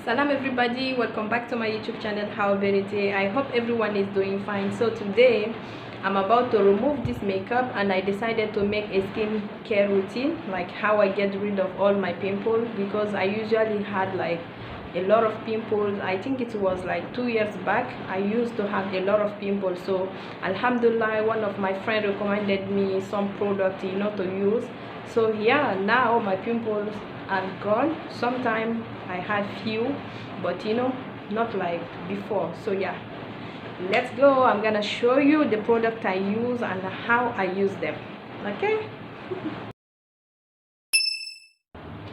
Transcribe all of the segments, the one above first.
Salam everybody, welcome back to my YouTube channel. How Verity. I hope everyone is doing fine. So today I'm about to remove this makeup and I decided to make a skincare routine, like how I get rid of all my pimples, because I usually had like a lot of pimples. I think it was like 2 years back I used to have a lot of pimples. So alhamdulillah, one of my friends recommended me some product to use. So yeah, now my pimples are gone. Sometimes I had few, but not like before. So yeah, let's go. I'm gonna show you the product I use and how I use them. Okay.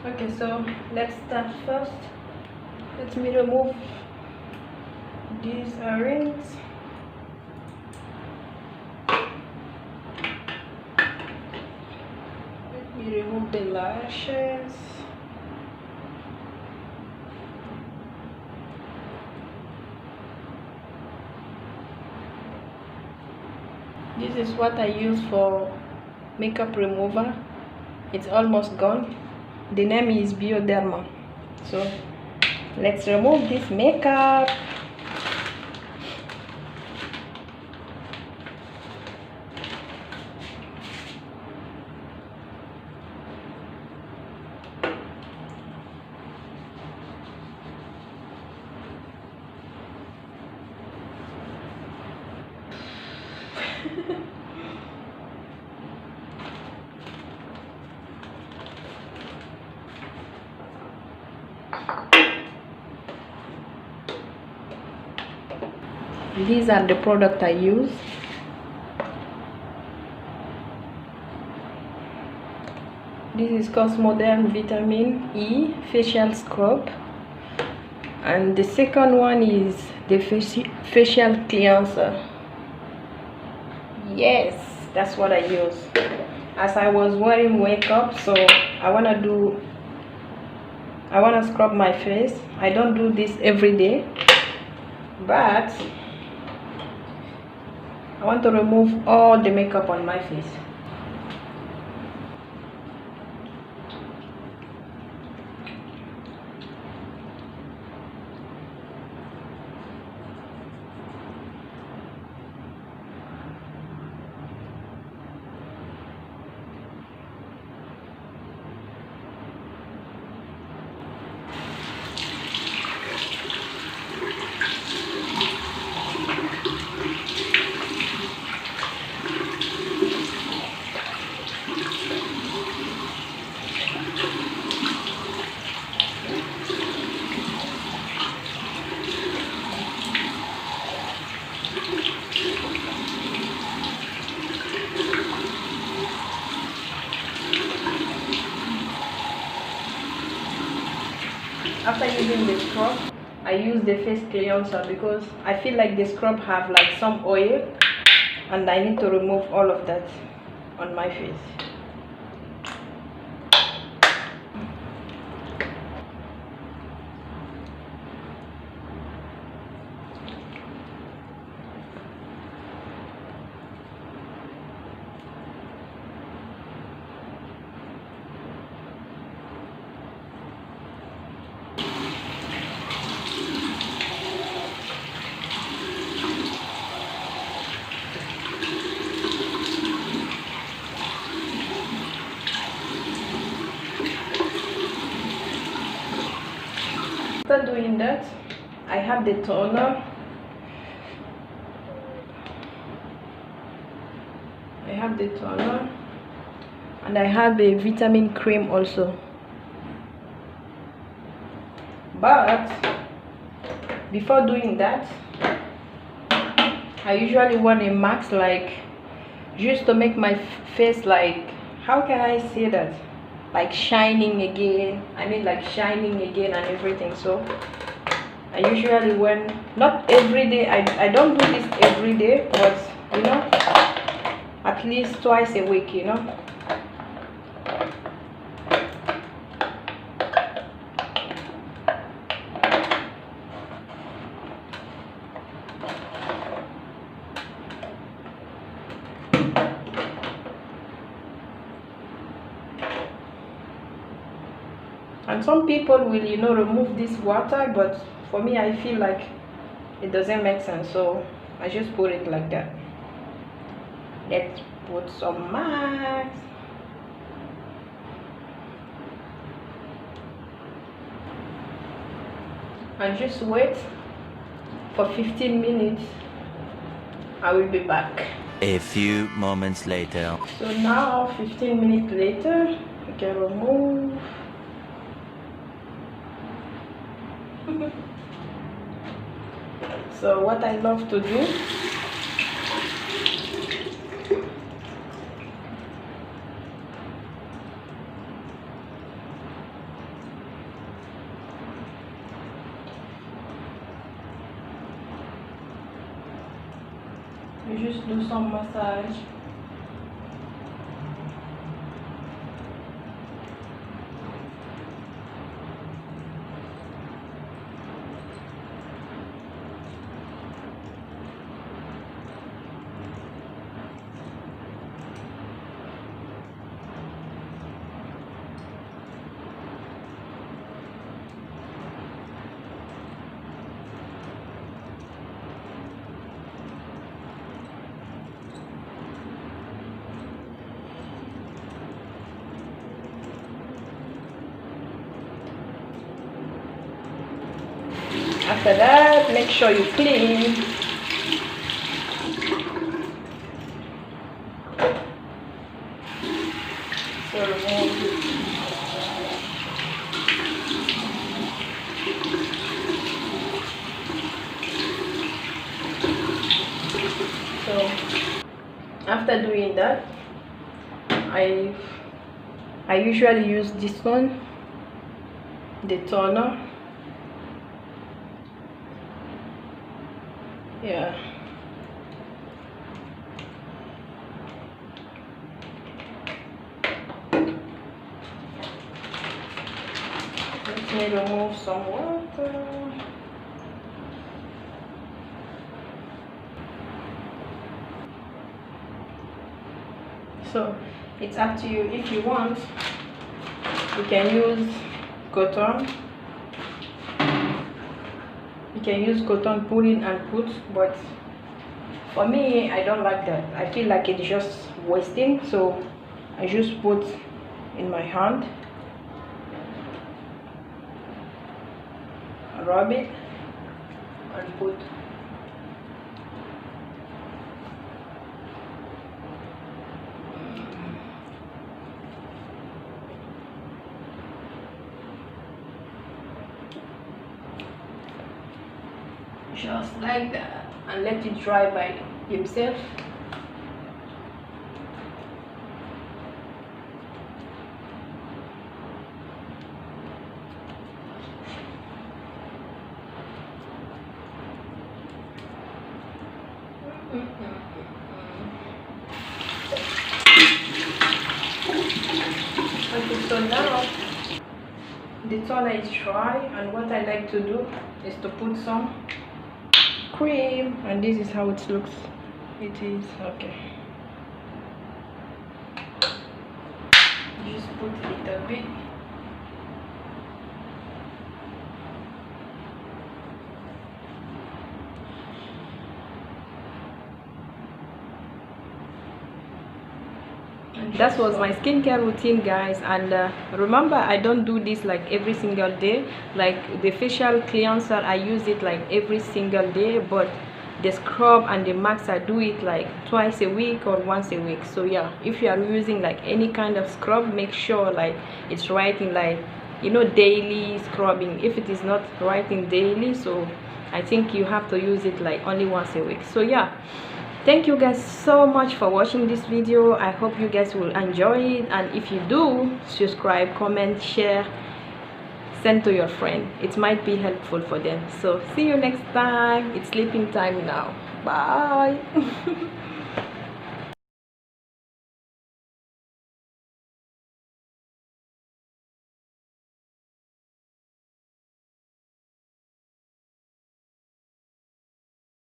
Okay, so let's start first. Let me remove these earrings. Let me remove the lashes. This is what I use for makeup remover. It's almost gone. The name is Bioderma. So let's remove this makeup. These are the products I use. This is Cosmodern Vitamin E Facial Scrub, and the second one is the facial cleanser. Yes, that's what I use. As I was wearing makeup, so I wanna scrub my face. I don't do this every day, but I want to remove all the makeup on my face. After using the scrub, I use the face cleanser because I feel like the scrub have like some oil and I need to remove all of that on my face. After doing that, I have the toner. And I have a vitamin cream also. But before doing that, I usually want a mask, like just to make my face, like, how can I say that, like shining again. I mean, like shining again and everything. So I usually, when not every day, I don't do this every day, but at least twice a week. And some people will, you know, remove this water, but for me I feel like it doesn't make sense, so I just put it like that. Let's put some marks. And just wait for 15 minutes. I will be back. A few moments later. So now 15 minutes later, we can remove. So what I love to do, you just do some massage. After that, make sure you clean. So remove. So after doing that, I usually use this one, the toner. Yeah. Let me remove some water. So it's up to you. If you want, you can use cotton. You can use cotton, pull in and put, but for me I don't like that. I feel like it's just wasting, so I just put in my hand, rub it and put. Just like that, and let it dry by himself. Okay, so now the toner is dry, and what I like to do is to put some cream, and this is how it looks. It is okay. Just put a little bit. That was my skincare routine, guys, and remember, I don't do this like every single day. Like the facial cleanser, I use it like every single day, but the scrub and the mask, I do it like twice a week or once a week. So yeah, if you are using like any kind of scrub, make sure like it's writing like, you know, daily scrubbing. If it is not writing daily, so I think you have to use it like only once a week. So yeah, thank you guys so much for watching this video. I hope you guys will enjoy it, and if you do, subscribe, comment, share, send to your friend. It might be helpful for them. So see you next time. It's sleeping time now. Bye.